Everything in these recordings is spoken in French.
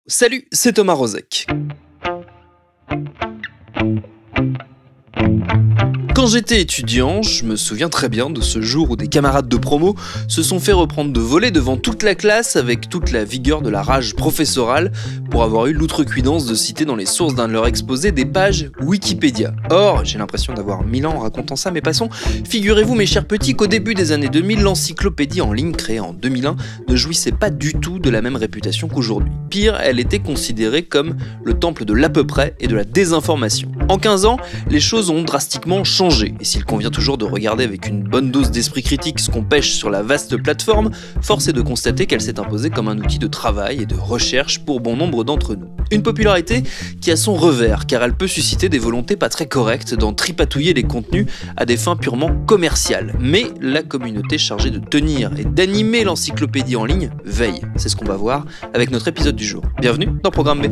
Salut, c'est Thomas Rozek. Quand j'étais étudiant, je me souviens très bien de ce jour où des camarades de promo se sont fait reprendre de voler devant toute la classe avec toute la vigueur de la rage professorale pour avoir eu l'outrecuidance de citer dans les sources d'un de leurs exposés des pages Wikipédia. Or, j'ai l'impression d'avoir 1000 ans en racontant ça, mais passons. Figurez-vous mes chers petits qu'au début des années 2000, l'encyclopédie en ligne créée en 2001 ne jouissait pas du tout de la même réputation qu'aujourd'hui. Pire, elle était considérée comme le temple de l'à peu près et de la désinformation. En 15 ans, les choses ont drastiquement changé. Et s'il convient toujours de regarder avec une bonne dose d'esprit critique ce qu'on pêche sur la vaste plateforme, force est de constater qu'elle s'est imposée comme un outil de travail et de recherche pour bon nombre d'entre nous. Une popularité qui a son revers, car elle peut susciter des volontés pas très correctes d'en tripatouiller les contenus à des fins purement commerciales. Mais la communauté chargée de tenir et d'animer l'encyclopédie en ligne veille. C'est ce qu'on va voir avec notre épisode du jour. Bienvenue dans Programme B.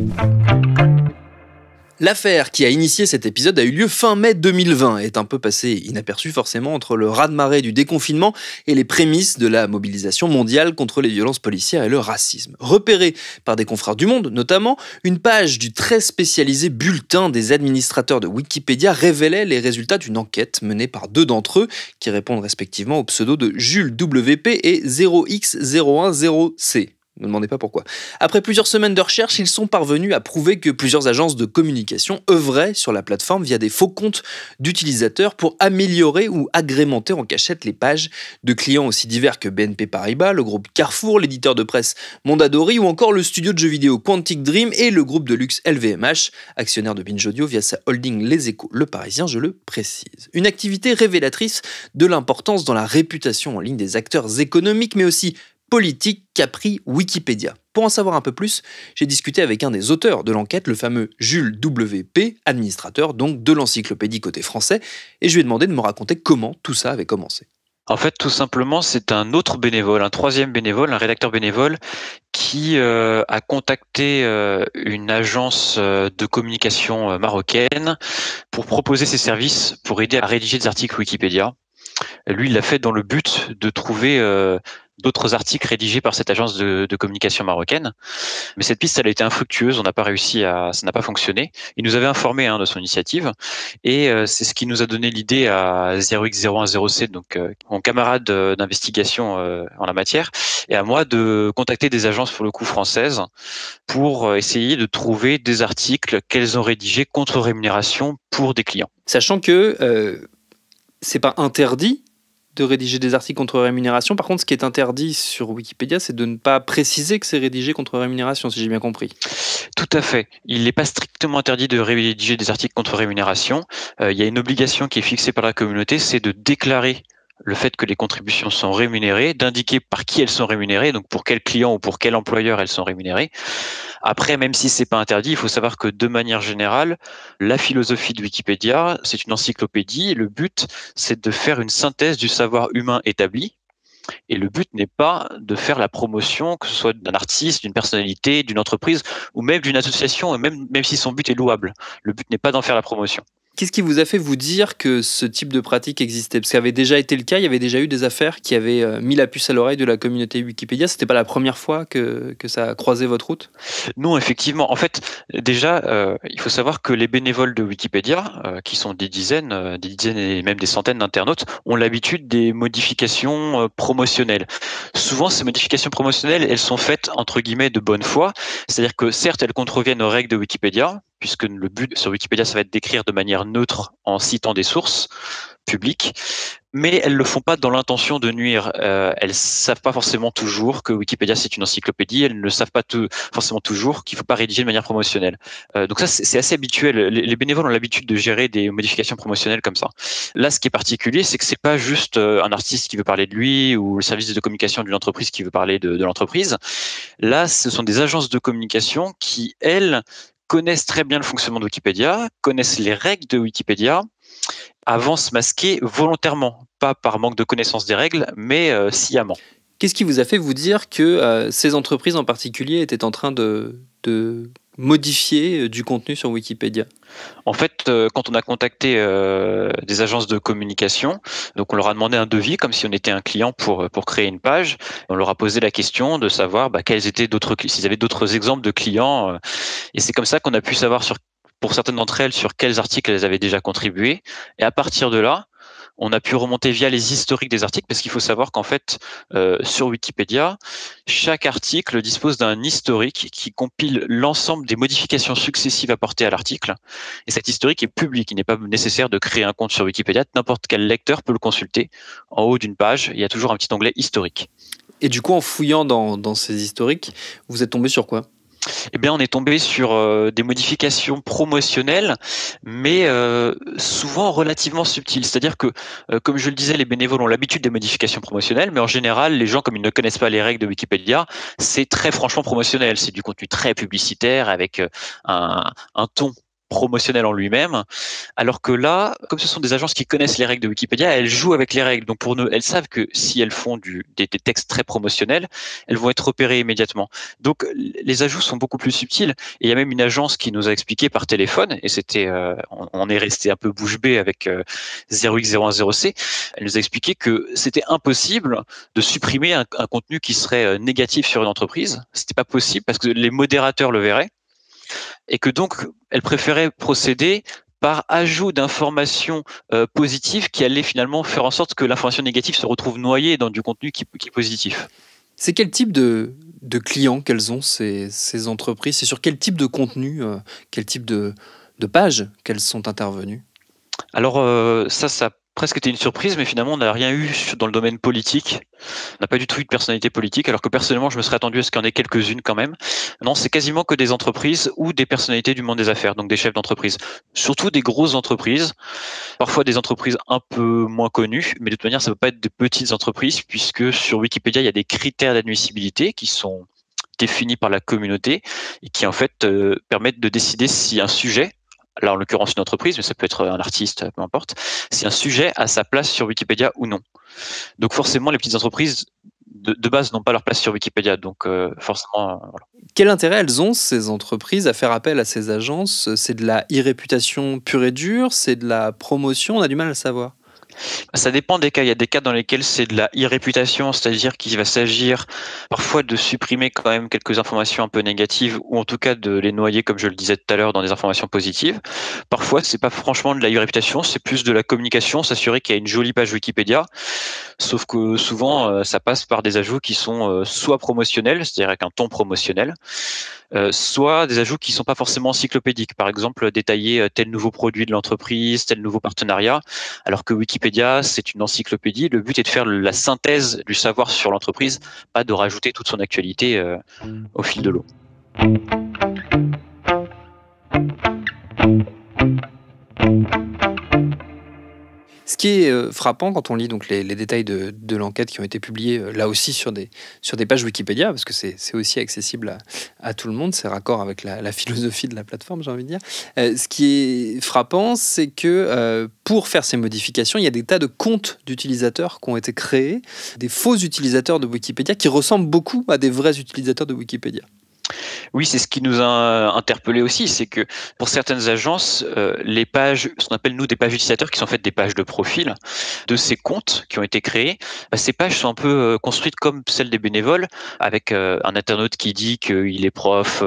L'affaire qui a initié cet épisode a eu lieu fin mai 2020 et est un peu passée inaperçue forcément entre le raz-de-marée du déconfinement et les prémices de la mobilisation mondiale contre les violences policières et le racisme. Repérée par des confrères du Monde notamment, une page du très spécialisé bulletin des administrateurs de Wikipédia révélait les résultats d'une enquête menée par deux d'entre eux qui répondent respectivement au pseudo de Jules WP et 0x010C. Ne me demandez pas pourquoi. Après plusieurs semaines de recherche, ils sont parvenus à prouver que plusieurs agences de communication œuvraient sur la plateforme via des faux comptes d'utilisateurs pour améliorer ou agrémenter en cachette les pages de clients aussi divers que BNP Paribas, le groupe Carrefour, l'éditeur de presse Mondadori ou encore le studio de jeux vidéo Quantic Dream et le groupe de luxe LVMH, actionnaire de Binge Audio via sa holding Les Échos, Le Parisien, je le précise. Une activité révélatrice de l'importance dans la réputation en ligne des acteurs économiques mais aussi politique qu'a pris Wikipédia. Pour en savoir un peu plus, j'ai discuté avec un des auteurs de l'enquête, le fameux Jules WP, administrateur donc de l'encyclopédie côté français, et je lui ai demandé de me raconter comment tout ça avait commencé. En fait, tout simplement, c'est un autre bénévole, un troisième bénévole, un rédacteur bénévole qui a contacté une agence de communication marocaine pour proposer ses services pour aider à rédiger des articles Wikipédia. Lui, il l'a fait dans le but de trouver d'autres articles rédigés par cette agence de communication marocaine. Mais cette piste, elle a été infructueuse, ça n'a pas fonctionné. Il nous avait informé de son initiative et c'est ce qui nous a donné l'idée à 0x010C, donc mon camarade d'investigation en la matière, et à moi de contacter des agences pour le coup françaises pour essayer de trouver des articles qu'elles ont rédigés contre rémunération pour des clients. Sachant que c'est pas interdit de rédiger des articles contre rémunération. Par contre, ce qui est interdit sur Wikipédia, c'est de ne pas préciser que c'est rédigé contre rémunération, si j'ai bien compris. Tout à fait. Il n'est pas strictement interdit de rédiger des articles contre rémunération. Il y a une obligation qui est fixée par la communauté, c'est de déclarer le fait que les contributions sont rémunérées, d'indiquer par qui elles sont rémunérées, donc pour quel client ou pour quel employeur elles sont rémunérées. Après, même si c'est pas interdit, il faut savoir que de manière générale, la philosophie de Wikipédia, c'est une encyclopédie et le but, c'est de faire une synthèse du savoir humain établi. Et le but n'est pas de faire la promotion, que ce soit d'un artiste, d'une personnalité, d'une entreprise ou même d'une association, même si son but est louable. Le but n'est pas d'en faire la promotion. Qu'est-ce qui vous a fait vous dire que ce type de pratique existait ? Parce que ça avait déjà été le cas, il y avait déjà eu des affaires qui avaient mis la puce à l'oreille de la communauté Wikipédia. C'était pas la première fois que ça a croisé votre route ? Non, effectivement. En fait, déjà, il faut savoir que les bénévoles de Wikipédia, qui sont des dizaines et même des centaines d'internautes, ont l'habitude des modifications promotionnelles. Souvent, ces modifications promotionnelles, elles sont faites entre guillemets de bonne foi. C'est-à-dire que certes, elles contreviennent aux règles de Wikipédia, puisque le but sur Wikipédia, ça va être d'écrire de manière neutre en citant des sources publiques, mais elles le font pas dans l'intention de nuire. Elles savent pas forcément toujours que Wikipédia c'est une encyclopédie. Elles ne savent pas forcément toujours qu'il faut pas rédiger de manière promotionnelle. Donc ça c'est assez habituel. Les bénévoles ont l'habitude de gérer des modifications promotionnelles comme ça. Là, ce qui est particulier, c'est que c'est pas juste un artiste qui veut parler de lui ou le service de communication d'une entreprise qui veut parler de l'entreprise. Là, ce sont des agences de communication qui, elles, connaissent très bien le fonctionnement de Wikipédia, connaissent les règles de Wikipédia, avancent masqués volontairement, pas par manque de connaissance des règles, mais sciemment. Qu'est-ce qui vous a fait vous dire que ces entreprises en particulier étaient en train de modifier du contenu sur Wikipédia? En fait, quand on a contacté des agences de communication, donc on leur a demandé un devis comme si on était un client pour créer une page. On leur a posé la question de savoir quels étaient s'ils avaient d'autres exemples de clients. Et c'est comme ça qu'on a pu savoir pour certaines d'entre elles sur quels articles elles avaient déjà contribué. Et à partir de là, on a pu remonter via les historiques des articles, parce qu'il faut savoir qu'en fait, sur Wikipédia, chaque article dispose d'un historique qui compile l'ensemble des modifications successives apportées à l'article. Et cet historique est public. Il n'est pas nécessaire de créer un compte sur Wikipédia. N'importe quel lecteur peut le consulter. En haut d'une page, il y a toujours un petit onglet historique. Et du coup, en fouillant dans ces historiques, vous êtes tombé sur quoi? Eh bien, on est tombé sur des modifications promotionnelles, mais souvent relativement subtiles. C'est-à-dire que, comme je le disais, les bénévoles ont l'habitude des modifications promotionnelles, mais en général, les gens, comme ils ne connaissent pas les règles de Wikipédia, c'est très franchement promotionnel. C'est du contenu très publicitaire avec un ton promotionnel en lui-même, alors que là, comme ce sont des agences qui connaissent les règles de Wikipédia, elles jouent avec les règles. Donc pour nous, elles savent que si elles font des textes très promotionnels, elles vont être repérées immédiatement. Donc les ajouts sont beaucoup plus subtils. Et il y a même une agence qui nous a expliqué par téléphone, et c'était, on est resté un peu bouche bée avec 0x010c. Elle nous a expliqué que c'était impossible de supprimer un contenu qui serait négatif sur une entreprise. C'était pas possible parce que les modérateurs le verraient. Et que donc, elle préférait procéder par ajout d'informations positives qui allaient finalement faire en sorte que l'information négative se retrouve noyée dans du contenu qui est positif. C'est quel type de clients qu'elles ont, ces entreprises? C'est sur quel type de contenu, quel type de page qu'elles sont intervenues? Alors ça a presque été une surprise, mais finalement on n'a rien eu dans le domaine politique. On n'a pas du tout eu de personnalité politique, alors que personnellement je me serais attendu à ce qu'il y en ait quelques-unes quand même. Non, c'est quasiment que des entreprises ou des personnalités du monde des affaires, donc des chefs d'entreprise. Surtout des grosses entreprises, parfois des entreprises un peu moins connues, mais de toute manière ça ne peut pas être de petites entreprises, puisque sur Wikipédia il y a des critères d'admissibilité qui sont définis par la communauté et qui en fait permettent de décider si un sujet, là en l'occurrence une entreprise, mais ça peut être un artiste, peu importe, si un sujet a sa place sur Wikipédia ou non. Donc forcément, les petites entreprises de base n'ont pas leur place sur Wikipédia, donc forcément. Voilà. Quel intérêt elles ont, ces entreprises, à faire appel à ces agences? C'est de la e-réputation pure et dure? C'est de la promotion? On a du mal à le savoir. Ça dépend des cas. Il y a des cas dans lesquels c'est de la e-réputation, c'est-à-dire qu'il va s'agir parfois de supprimer quand même quelques informations un peu négatives, ou en tout cas de les noyer, comme je le disais tout à l'heure, dans des informations positives. Parfois, c'est pas franchement de la e-réputation, c'est plus de la communication, s'assurer qu'il y a une jolie page Wikipédia. Sauf que souvent, ça passe par des ajouts qui sont soit promotionnels, c'est-à-dire avec un ton promotionnel, soit des ajouts qui sont pas forcément encyclopédiques. Par exemple, détailler tel nouveau produit de l'entreprise, tel nouveau partenariat, alors que Wikipédia, c'est une encyclopédie. Le but est de faire la synthèse du savoir sur l'entreprise, pas de rajouter toute son actualité au fil de l'eau. Ce qui est frappant quand on lit donc les détails de l'enquête qui ont été publiés là aussi sur des pages Wikipédia, parce que c'est aussi accessible à tout le monde, c'est raccord avec la philosophie de la plateforme, j'ai envie de dire. Ce qui est frappant, c'est que pour faire ces modifications, il y a des tas de comptes d'utilisateurs qui ont été créés, des faux utilisateurs de Wikipédia qui ressemblent beaucoup à des vrais utilisateurs de Wikipédia. Oui, c'est ce qui nous a interpellé aussi, c'est que pour certaines agences, les pages, ce qu'on appelle nous des pages utilisateurs, qui sont en fait des pages de profil de ces comptes qui ont été créés, ces pages sont un peu construites comme celles des bénévoles, avec un internaute qui dit qu'il est prof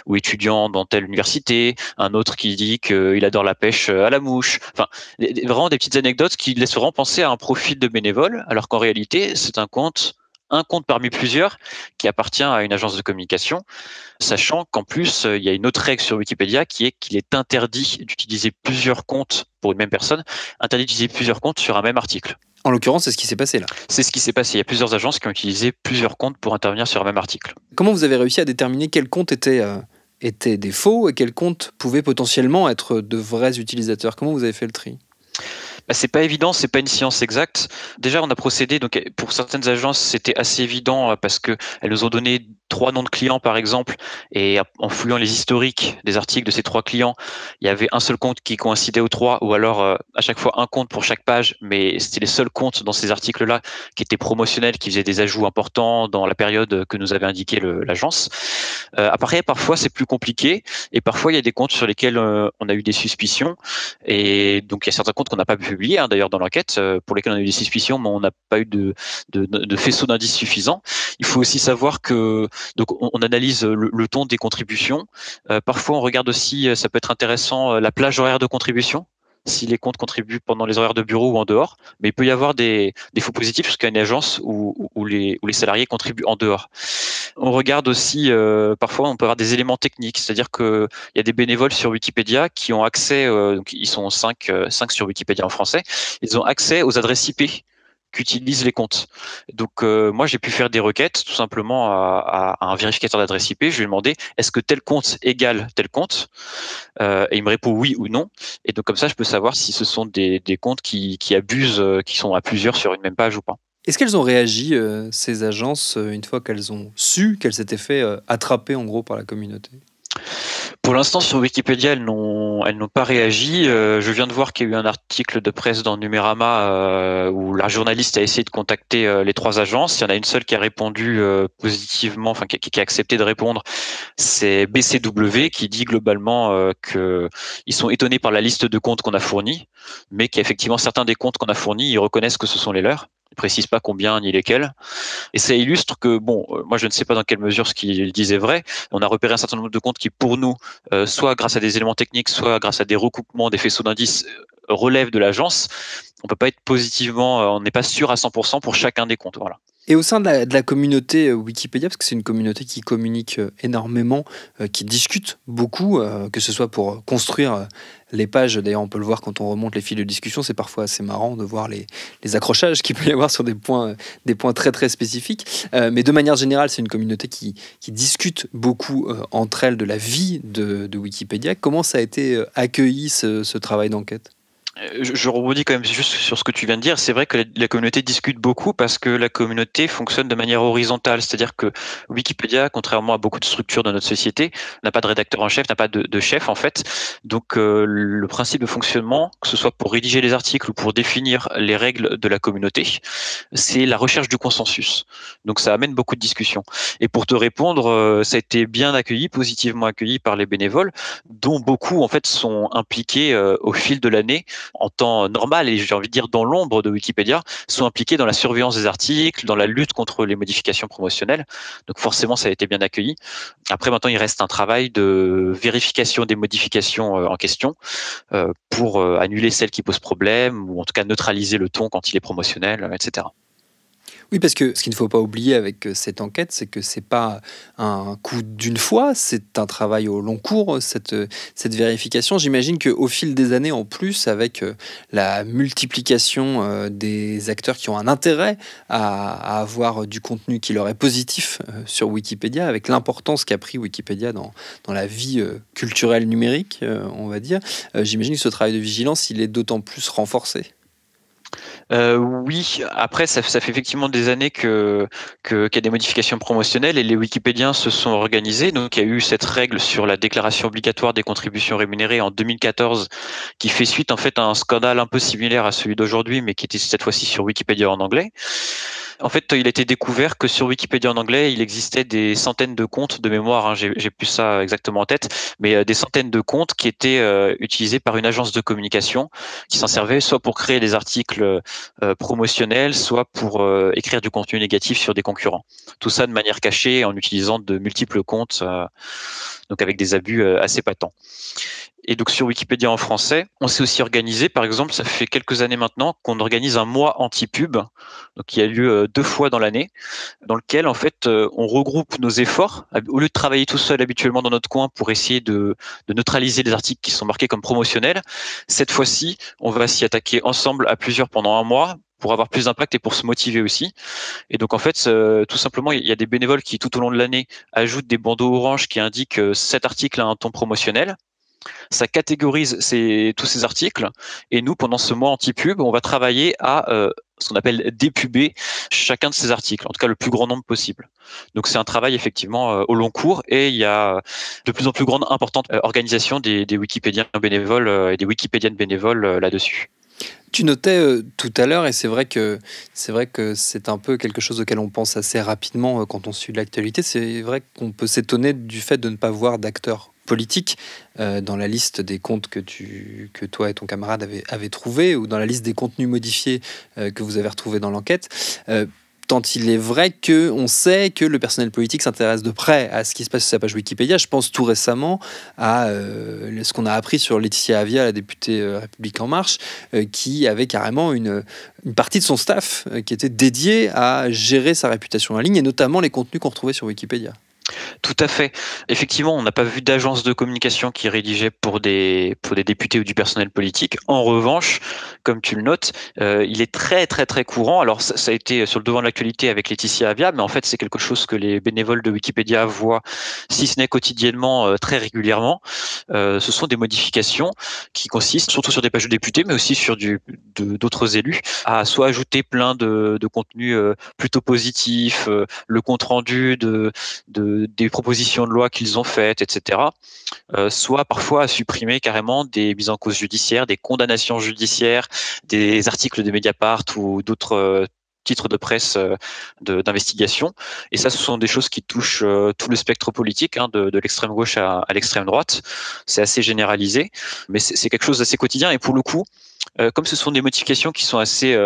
ou étudiant dans telle université, un autre qui dit qu'il adore la pêche à la mouche, enfin vraiment des petites anecdotes qui laissent vraiment penser à un profil de bénévole, alors qu'en réalité c'est un compte parmi plusieurs qui appartient à une agence de communication, sachant qu'en plus, il y a une autre règle sur Wikipédia qui est qu'il est interdit d'utiliser plusieurs comptes pour une même personne, interdit d'utiliser plusieurs comptes sur un même article. En l'occurrence, c'est ce qui s'est passé là. C'est ce qui s'est passé. Il y a plusieurs agences qui ont utilisé plusieurs comptes pour intervenir sur un même article. Comment vous avez réussi à déterminer quels comptes étaient des faux et quels comptes pouvaient potentiellement être de vrais utilisateurs? Comment vous avez fait le tri? C'est pas évident, c'est pas une science exacte. Déjà, on a procédé, donc pour certaines agences, c'était assez évident parce que elles nous ont donné 3 noms de clients par exemple, et en fouillant les historiques des articles de ces 3 clients, il y avait un seul compte qui coïncidait aux 3, ou alors à chaque fois un compte pour chaque page, mais c'était les seuls comptes dans ces articles-là qui étaient promotionnels, qui faisaient des ajouts importants dans la période que nous avait indiqué l'agence. Après, parfois c'est plus compliqué, et parfois il y a des comptes sur lesquels on a eu des suspicions, et donc il y a certains comptes qu'on n'a pas pu publier, hein, d'ailleurs dans l'enquête, pour lesquels on a eu des suspicions, mais on n'a pas eu de faisceau d'indices suffisant. Il faut aussi savoir que donc on analyse le ton des contributions. Parfois on regarde aussi, ça peut être intéressant, la plage horaire de contribution, si les comptes contribuent pendant les horaires de bureau ou en dehors. Mais il peut y avoir des faux positifs jusqu'à une agence où les salariés contribuent en dehors. On regarde aussi, parfois on peut avoir des éléments techniques, c'est-à-dire qu'il y a des bénévoles sur Wikipédia qui ont accès, donc ils sont 5 sur Wikipédia en français, ils ont accès aux adresses IP qu'utilisent les comptes. Donc moi j'ai pu faire des requêtes tout simplement à un vérificateur d'adresse IP. Je lui ai demandé est-ce que tel compte égale tel compte, et il me répond oui ou non. Et donc comme ça je peux savoir si ce sont des comptes qui abusent, qui sont à plusieurs sur une même page ou pas. Est-ce qu'elles ont réagi, ces agences, une fois qu'elles ont su qu'elles s'étaient fait attraper en gros par la communauté? Pour l'instant, sur Wikipédia, elles n'ont pas réagi. Je viens de voir qu'il y a eu un article de presse dans Numérama où la journaliste a essayé de contacter les 3 agences. Il y en a une seule qui a répondu positivement, enfin qui a accepté de répondre. C'est BCW qui dit globalement que ils sont étonnés par la liste de comptes qu'on a fournis, mais qu'effectivement certains des comptes qu'on a fournis, ils reconnaissent que ce sont les leurs. Ils précisent pas combien ni lesquels. Et ça illustre que, bon, moi je ne sais pas dans quelle mesure ce qu'il disait est vrai. On a repéré un certain nombre de comptes qui, pour nous, soit grâce à des éléments techniques, soit grâce à des recoupements, des faisceaux d'indices, relèvent de l'agence. On peut pas être positivement, on n'est pas sûr à 100% pour chacun des comptes. Voilà. Et au sein de la communauté Wikipédia, parce que c'est une communauté qui communique énormément, qui discute beaucoup, que ce soit pour construire les pages. D'ailleurs, on peut le voir quand on remonte les fils de discussion. C'est parfois assez marrant de voir les accrochages qu'il peut y avoir sur des points très très spécifiques. Mais de manière générale, c'est une communauté qui discute beaucoup entre elles de la vie de Wikipédia. Comment ça a été accueilli ce travail d'enquête ? Je rebondis quand même juste sur ce que tu viens de dire. C'est vrai que la communauté discute beaucoup parce que la communauté fonctionne de manière horizontale. C'est-à-dire que Wikipédia, contrairement à beaucoup de structures de notre société, n'a pas de rédacteur en chef, n'a pas de chef en fait. Donc le principe de fonctionnement, que ce soit pour rédiger les articles ou pour définir les règles de la communauté, c'est la recherche du consensus. Donc ça amène beaucoup de discussions. Et pour te répondre, ça a été bien accueilli, positivement accueilli par les bénévoles, dont beaucoup en fait sont impliqués au fil de l'année en temps normal, et j'ai envie de dire dans l'ombre de Wikipédia, sont impliqués dans la surveillance des articles, dans la lutte contre les modifications promotionnelles. Donc forcément, ça a été bien accueilli. Après, maintenant, il reste un travail de vérification des modifications en question pour annuler celles qui posent problème, ou en tout cas neutraliser le ton quand il est promotionnel, etc. Oui, parce que ce qu'il ne faut pas oublier avec cette enquête, c'est que c'est pas un coup d'une fois, c'est un travail au long cours, cette vérification. J'imagine qu'au fil des années, en plus, avec la multiplication des acteurs qui ont un intérêt à avoir du contenu qui leur est positif sur Wikipédia, avec l'importance qu'a pris Wikipédia dans la vie culturelle numérique, on va dire, j'imagine que ce travail de vigilance, il est d'autant plus renforcé. Oui, après ça fait effectivement des années qu'il y a des modifications promotionnelles et les Wikipédiens se sont organisés. Donc il y a eu cette règle sur la déclaration obligatoire des contributions rémunérées en 2014 qui fait suite en fait à un scandale un peu similaire à celui d'aujourd'hui, mais qui était cette fois-ci sur Wikipédia en anglais. En fait, il a été découvert que sur Wikipédia en anglais, il existait des centaines de comptes de mémoire, hein, j'ai plus ça exactement en tête, mais des centaines de comptes qui étaient utilisés par une agence de communication qui s'en servait soit pour créer des articles promotionnels, soit pour écrire du contenu négatif sur des concurrents. Tout ça de manière cachée en utilisant de multiples comptes, donc avec des abus assez patents. Et donc sur Wikipédia en français, on s'est aussi organisé, par exemple, ça fait quelques années maintenant qu'on organise un mois anti-pub, donc qui a lieu 2 fois dans l'année, dans lequel en fait on regroupe nos efforts au lieu de travailler tout seul habituellement dans notre coin pour essayer de neutraliser les articles qui sont marqués comme promotionnels. Cette fois-ci, on va s'y attaquer ensemble à plusieurs pendant un mois pour avoir plus d'impact et pour se motiver aussi. Et donc en fait, tout simplement, il y a des bénévoles qui tout au long de l'année ajoutent des bandeaux orange qui indiquent cet article a un ton promotionnel. Ça catégorise tous ces articles et nous, pendant ce mois anti-pub, on va travailler à ce qu'on appelle dépuber chacun de ces articles, en tout cas le plus grand nombre possible. Donc c'est un travail effectivement au long cours, et il y a de plus en plus grande importante organisation des Wikipédiens bénévoles et des Wikipédiennes bénévoles là-dessus. Tu notais tout à l'heure, et c'est vrai que c'est un peu quelque chose auquel on pense assez rapidement quand on suit l'actualité. C'est vrai qu'on peut s'étonner du fait de ne pas voir d'acteurs politiques dans la liste des comptes que toi et ton camarade avez trouvé, ou dans la liste des contenus modifiés que vous avez retrouvés dans l'enquête. Tant il est vrai qu'on sait que le personnel politique s'intéresse de près à ce qui se passe sur sa page Wikipédia. Je pense tout récemment à ce qu'on a appris sur Laetitia Avia, la députée République En Marche, qui avait carrément une partie de son staff qui était dédiée à gérer sa réputation en ligne, et notamment les contenus qu'on retrouvait sur Wikipédia. Tout à fait. Effectivement, on n'a pas vu d'agence de communication qui rédigeait pour des députés ou du personnel politique. En revanche, comme tu le notes, il est très très très courant. Alors ça a été sur le devant de l'actualité avec Laetitia Avia, mais en fait c'est quelque chose que les bénévoles de Wikipédia voient, si ce n'est quotidiennement, très régulièrement. Ce sont des modifications qui consistent, surtout sur des pages de députés, mais aussi sur d'autres élus, à soit ajouter plein de contenus plutôt positifs, le compte rendu des propositions de loi qu'ils ont faites, etc. Soit parfois à supprimer carrément des mises en cause judiciaires, des condamnations judiciaires, des articles de Mediapart ou d'autres titres de presse d'investigation. Et ça, ce sont des choses qui touchent tout le spectre politique, de l'extrême gauche à l'extrême droite. C'est assez généralisé, mais c'est quelque chose d'assez quotidien. Et pour le coup, comme ce sont des modifications qui sont assez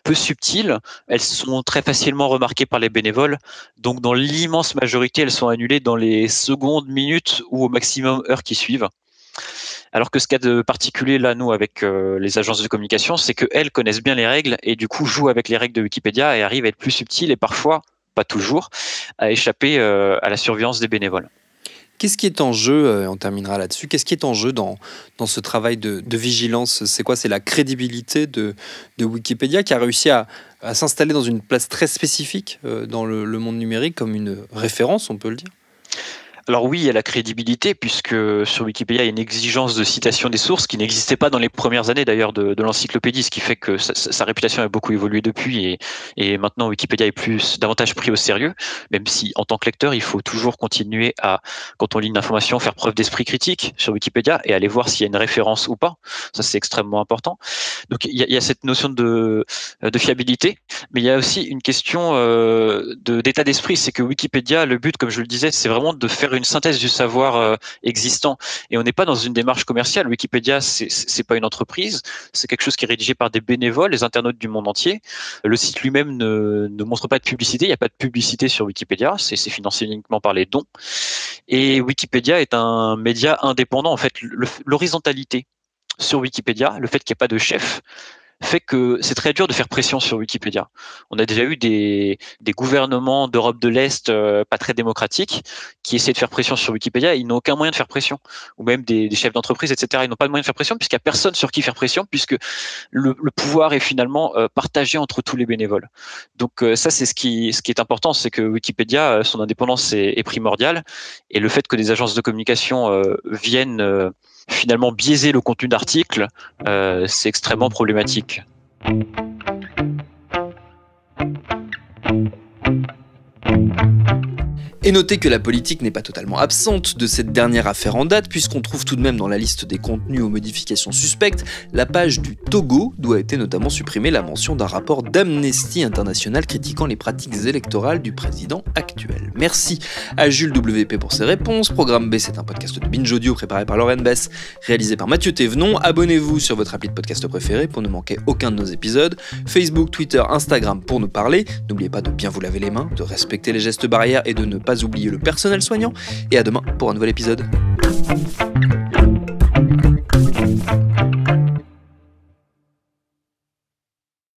peu subtiles, elles sont très facilement remarquées par les bénévoles. Donc, dans l'immense majorité, elles sont annulées dans les secondes, minutes ou au maximum heures qui suivent. Alors que ce cas de particulier, là, nous, avec les agences de communication, c'est qu'elles connaissent bien les règles et du coup jouent avec les règles de Wikipédia et arrivent à être plus subtiles et parfois, pas toujours, à échapper à la surveillance des bénévoles. Qu'est-ce qui est en jeu, on terminera là-dessus, qu'est-ce qui est en jeu dans ce travail de vigilance? C'est quoi? C'est la crédibilité de Wikipédia, qui a réussi à s'installer dans une place très spécifique dans le monde numérique, comme une référence, on peut le dire? Alors oui, il y a la crédibilité, puisque sur Wikipédia, il y a une exigence de citation des sources qui n'existait pas dans les premières années d'ailleurs de l'encyclopédie, ce qui fait que sa réputation a beaucoup évolué depuis, et maintenant Wikipédia est davantage pris au sérieux, même si en tant que lecteur, il faut toujours continuer à, quand on lit une information, faire preuve d'esprit critique sur Wikipédia et aller voir s'il y a une référence ou pas. Ça, c'est extrêmement important. Donc il y a cette notion de fiabilité, mais il y a aussi une question d'état d'esprit. C'est que Wikipédia, le but, comme je le disais, c'est vraiment de faire une synthèse du savoir existant, et on n'est pas dans une démarche commerciale. Wikipédia, c'est pas une entreprise, c'est quelque chose qui est rédigé par des bénévoles, les internautes du monde entier. Le site lui-même ne montre pas de publicité, il n'y a pas de publicité sur Wikipédia, c'est financé uniquement par les dons. Et Wikipédia est un média indépendant. En fait, l'horizontalité sur Wikipédia, le fait qu'il n'y ait pas de chef, fait que c'est très dur de faire pression sur Wikipédia. On a déjà eu des gouvernements d'Europe de l'Est pas très démocratiques qui essaient de faire pression sur Wikipédia, ils n'ont aucun moyen de faire pression. Ou même des chefs d'entreprise, etc. Ils n'ont pas de moyen de faire pression puisqu'il n'y a personne sur qui faire pression, puisque le pouvoir est finalement partagé entre tous les bénévoles. Donc ça, c'est ce qui est important, c'est que Wikipédia, son indépendance est primordiale, et le fait que des agences de communication viennent finalement biaiser le contenu d'articles, c'est extrêmement problématique. Et notez que la politique n'est pas totalement absente de cette dernière affaire en date, puisqu'on trouve tout de même dans la liste des contenus aux modifications suspectes la page du Togo, d'où a été notamment supprimée la mention d'un rapport d'Amnesty International critiquant les pratiques électorales du président actuel. Merci à Jules WP pour ses réponses. Programme B, c'est un podcast de Binge Audio préparé par Lauren Bess, réalisé par Mathieu Thévenon. Abonnez-vous sur votre appli de podcast préféré pour ne manquer aucun de nos épisodes. Facebook, Twitter, Instagram pour nous parler. N'oubliez pas de bien vous laver les mains, de respecter les gestes barrières et de ne pas oublier le personnel soignant, et à demain pour un nouvel épisode.